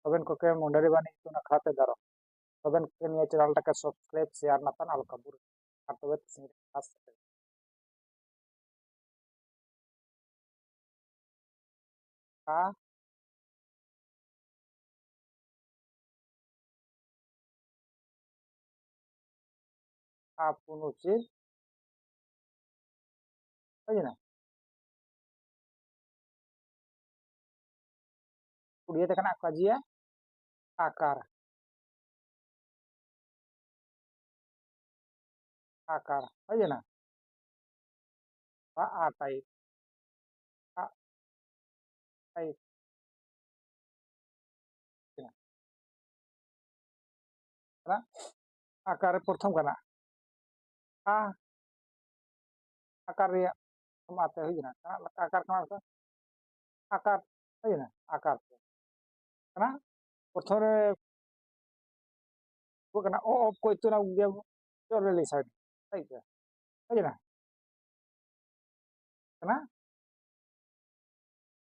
ᱟᱵᱮᱱ ᱠᱚᱜᱮ ᱢᱚᱱᱰᱟᱨᱤ ᱵᱟᱱᱤ ᱛᱩᱱᱟ ᱠᱷᱟᱛᱮ ᱫᱟᱨᱚ ᱟᱵᱮन ᱠᱚᱜᱮ ᱱᱤᱭᱟᱹ ᱪᱮᱱᱮᱞ ᱴᱟকে সাবস্ক্রাইব শেয়ার নাতান আলকা বুর আর তবে সিং খাস ᱟ আপন উচিত বুঝি না উড়িয়ে দেখেন কাজিয়া আকার আকার বুঝি না বা আ টাইপ আ টাইপ না আকার প্রথম কানা আ আকার রিয়া মাতে হই না আকার কানা আকার বুঝি না আকার কানা প্রথম রে কানা ও অফ কইতো না গিয়া চলে লিসাইড তাই তো বুঝি না কানা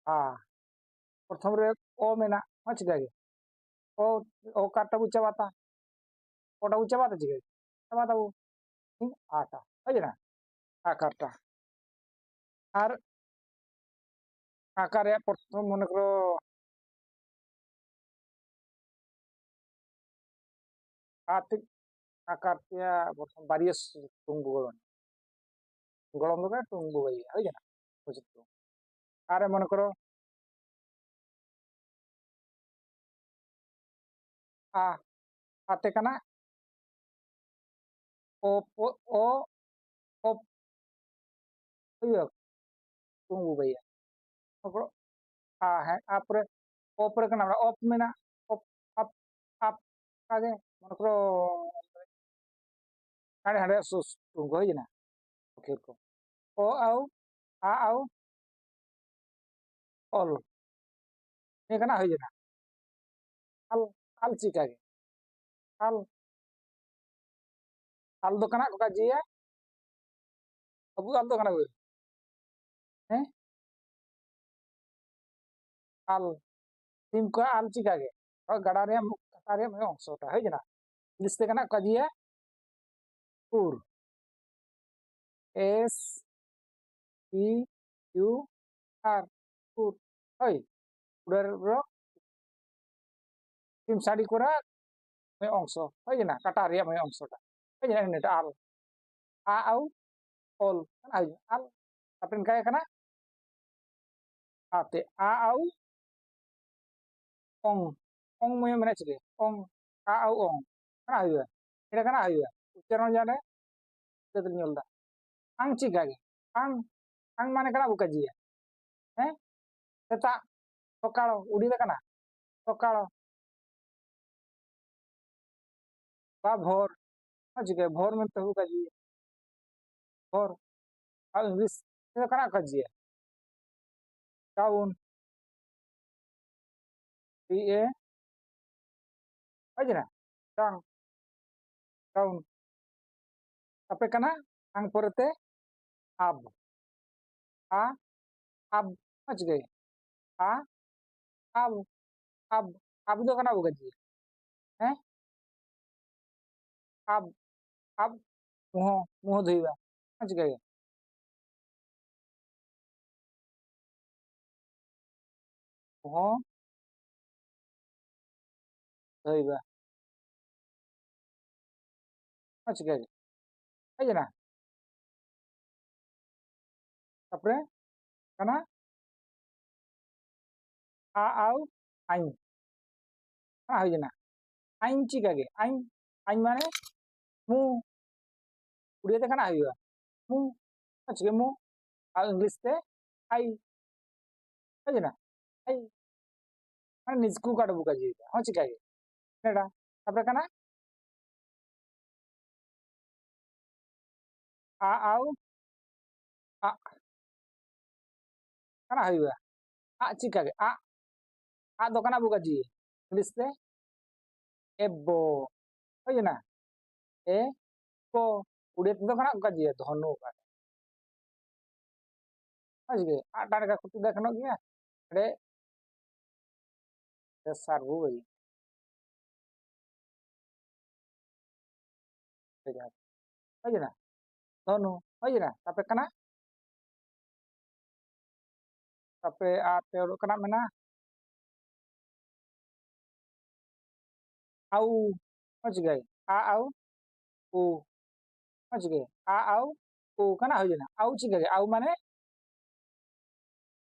আ প্রথম রে ও মেনা মাছ গাগে ও ও কাটটা উচ্চা বাতা ওটা উচ্চা বাতা জিগে বাতা ও আটা বুঝি না আকারটা আর আকারে প্রথম মনে করো আর্থিক আকার তিয়া প্রথম বাড়িয়ে টুঙ্গু গলন গলম দোকান টুঙ্গু গাই হই না বুঝছো আরে মনে করো আ আতে কানা ও ও ও হইয়া টুঙ্গু গাই মনে করো হ্যাঁ আপরে ওপরে কানা of Mena of up up আগে মনে করো হাড়ে হাড়ে সুস টুঙ্গু হই না ওকে ও আও আ আও অল এ কানা হই না আল আল চিকাগে আল আল দোকানা কোকা জিয়া abu al dokana gue eh al tim ko al chikage और गड़ा रे कटा रे में अंशटा है जना लिस्ते कना कजिए पुर एस पी यू आर पुर है उडर रो tim sadi kora में अंश है जना कटा रे में अंशटा है जना नेटा al a au ol kan al tapi kayak kana ate a au ong mo mana sige ong a au ong kana ayu এটা kana ayu উচ্চারণ জানে তেতুল নিলদা ang chikage ang মানে kana buka jiya eh seta ସକାଳ ଉଡିଲେ କାନା ସକାଳ বা ভোর আজকে ভোর में तो होगा जी भोर और इंग्लिश में कना कर जी टाउन पी ए अजना town town apa kana ang porete ab a ab আজকে a ab ab ab do kana buka ji eh ab ab muho muho ধুইবা আজকে মুহ ধুইবা আজকে আজনা তারপরে কানা a au ain কানা হই না ain চিকাগে ain ain মানে mu উড়িয়ে দেখা না হইবা mu আজকে mu আর ইংলিশতে আই বুঝি না আই মানে নিজকু কাটবো কাজি হ্যাঁ চিকাগে এটা তারপরে কানা আ আও আ কানা হইবা আ চিকাগে আ দোকানা বুকাজি ইংলিশতে এবো বুঝি না এ বো উড়িয়ে দোকানা বুকাজি ধনু কাটে আজকে আটা টাকা কুটু দেখানো গিয়া রে sarbu bagi tidak aja na donu aja na tapi ate udah kena mana au aja gay au u aja gay au u kena aja na au sih gay au mana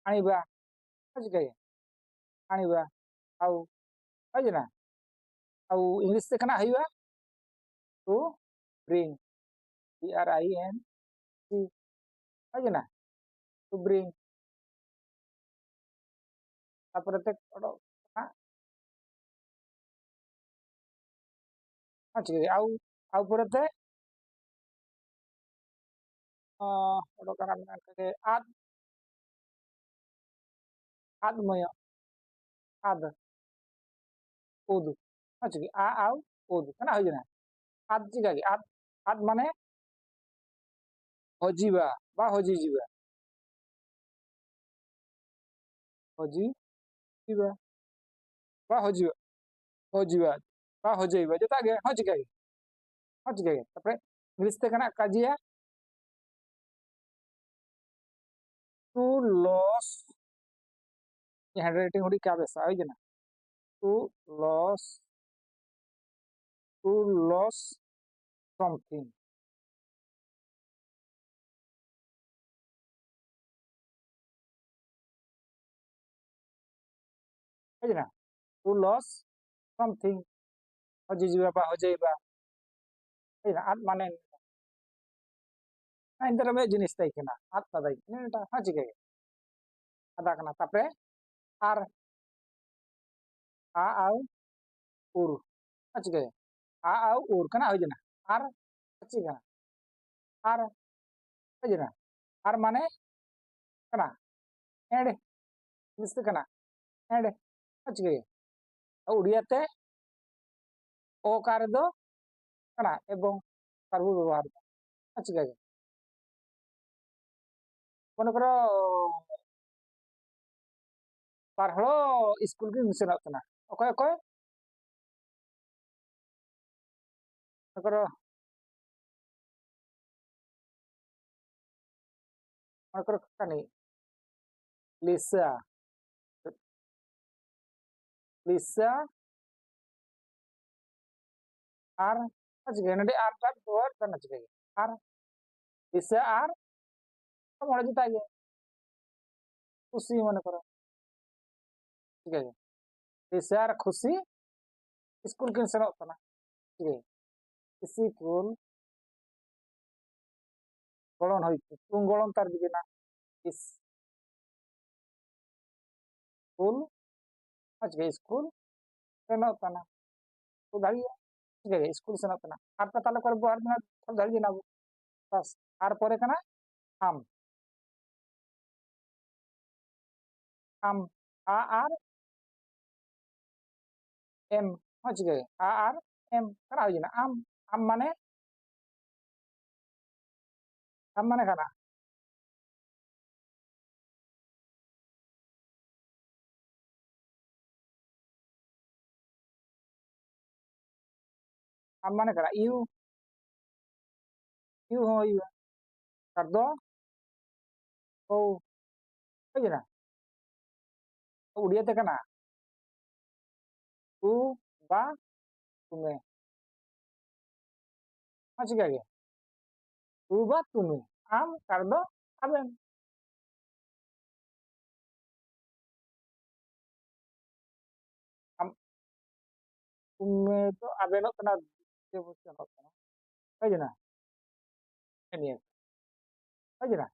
ani ba aja gay ani ba au aja na au English teh kena aja to bring BRINC aja na to bring apa tek udah kena aja gay au berarti udah kena mana kayak ad moya ad udu aja gay au udu kena aja na ad sih gay ad mana hojiba ba hoji jiba hoji jiba ba hojiba hojiba ba hojiba jota ge hoji ge tapi English teh kena kaji ya to lose ये handwriting उड़ी क्या वैसा है जना to lose to lose something है जना to lose something hoji jiba ba hojiba है जना आत माने nah इंटर में jenis tay kena आत tadai ini टा hoji ge ada kena tapi ar a au ur hoji ge a au ur kena hoji na ar hoji kena ar hoji na ar माने kena ede English teh kena ede hoji ge Odia ते ओकार दो कना एवं सर्व व्यवहार अच्छी गए मन कर पारहलो स्कूल की मिशन तना ओके ओके कर मन कर कनी लिसा लिसा आर अच्छी गए नडी आर का व्यवहार करना चाहिए आर लिसा आर मोड़े जुता गया खुशी मन कर ठीक है लिसा आर खुशी स्कूल की मिशन तना ठीक है स्कूल गलन होई तुम गलन तार दिगे ना स्कूल अच्छी गए स्कूल सेनोग तना तो दाड़ी ठीक है स्कूल सेनोग तना आर पे ताले कर व्यवहार ना सब दाड़ी ना बस आर परे कना am a r m हो चिके a r m करा हो जना am माने कना am माने करा you हो you कर दो ओ हो जना उड़िया ते कना तू बा तुम्हें हो चिके गे तू बा तुम्हें am कर दो aben am तुम्हें तो aben हो कना devotion हो कना हो जना ini हो जना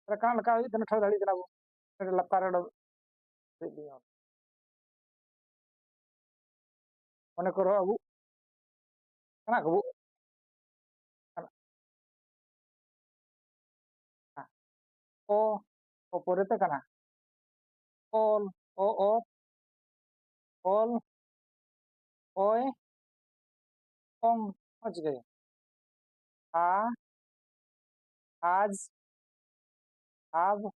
rekan leka itu thau dali kana bu latar do mone koro abu kana ko bu o o pore te kana all o all oe ong हो चिके आ आज अब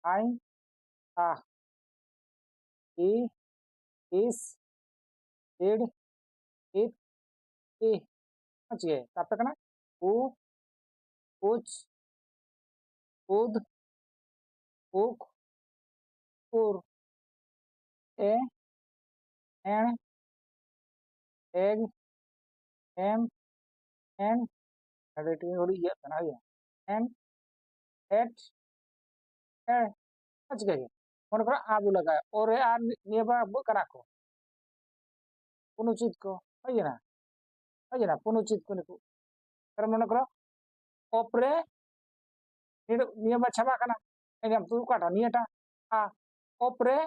आई आ I, is, id, it, I. Oke, tapi kena u, uj, ud, uk, ur, e, en, eg, em, en, ada itu udah iya kan aja. En, et, oke. Mana kena abu laga, ore an niaba bukan aku. Penucit ko, aja na penucit ko niku. Karena mana kena opre, niaba coba kana. Ini yang tuh kata niata. Ah, opre,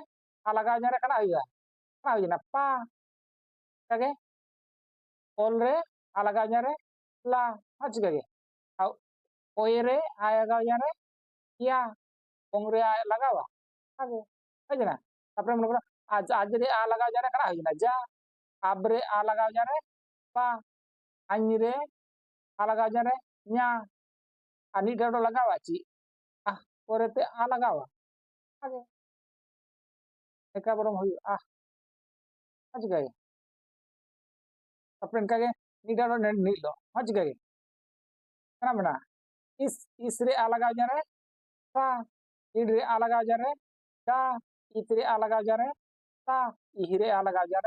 alaganya kana aja na pa, kage, olre, alaganya la, oke. Oire, alaganya ya, ongre lagawa. Kage, aja na. Tapi mana kena ajre alaganya kana aja na ja. Abre alaganya pa, anyire alaganya nya, ani dado lagawa ci. Ah, orete alagawa. Kage, eka belum hui. Ah, oke. Tapi kage, ni dado nilo. Oke. Kenapa na? Isre alaganya sa, idre alaganya da, itre alaganya ta, ihire alaganya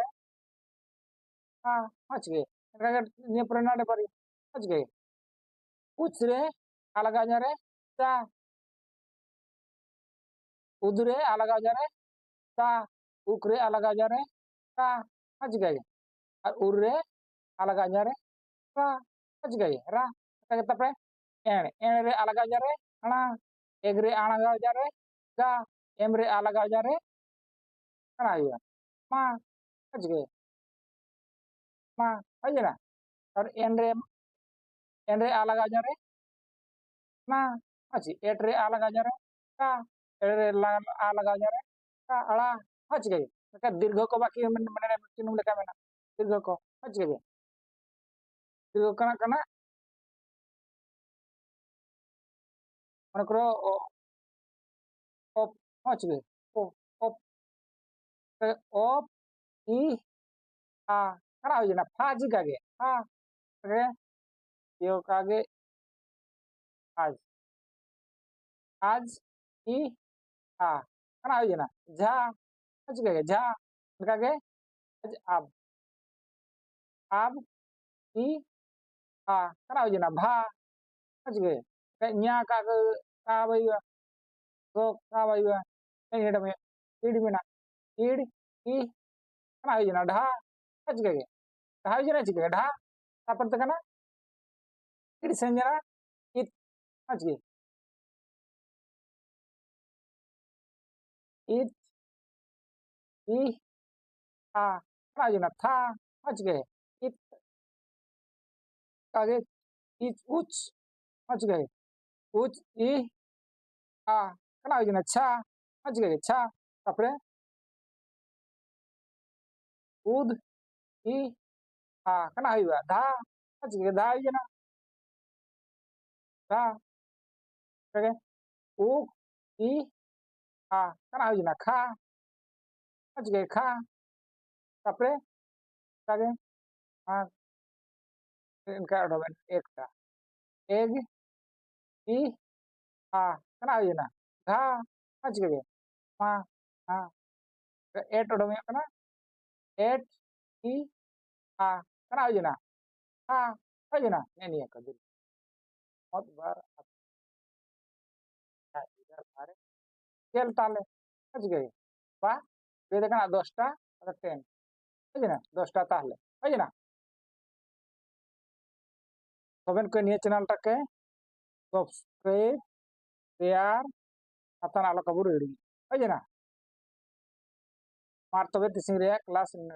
ha, oke. Kage ni pernah ada pari. Oke. Utsre alaganya sa, udre alaganya ta, ukre alaganya ta, oke. Urre alaganya ra, oke. Ra, kage tapi ere alaganya ana, egre alaganya ga, emre alaganya kana ya. Ma, oke. Ma, aja na. और एनरे अलग आ जा रहे ना अच्छी एटरे अलग आ जा रहे का एरे अलग आ जा रहे का अड़ा अच्छी गई का दीर्घ को बाकी मैंने चिन्ह लेका मैंने दीर्घ को अच्छी गई दीर्घ कना कना मन करो ओप अच्छी गई ओ ओप ओप ई आ कना हो जना फाजी कागे हाँ कागे यो कागे आज आज ई आ कना हो जना झा अच्छी कागे झा कागे अब अब i a kana ujina bha ajge nya ka baywa so ka baywa ini dame id mina id I kana ujina dha ajge dha ujina ajge dha kapan te kana id senjara it ajge it I a kana ujina tha ajge it kage it uch ajge uch I a kana ujina cha ajge cha tapre ud I a kana aywa dha ajge dha ujina dha kage u I a kana ujina kha ajge kha tapre kage a इनका domain एक था egg ई आ कना यूना धा आज के मा हाँ एट डोमेन कना एट ई आ कना यूना हाँ यूना नहीं है कदर बहुत बार अच्छा इधर बारे खेल ताले आज के बा बेदे कना 10टा और 10 है ना 10टा ताले है ना तबेन को निये चैनल टाके सब्सक्राइब शेयर अतन आलो कबूर है ना मार तबे तिसिंग रे क्लास इन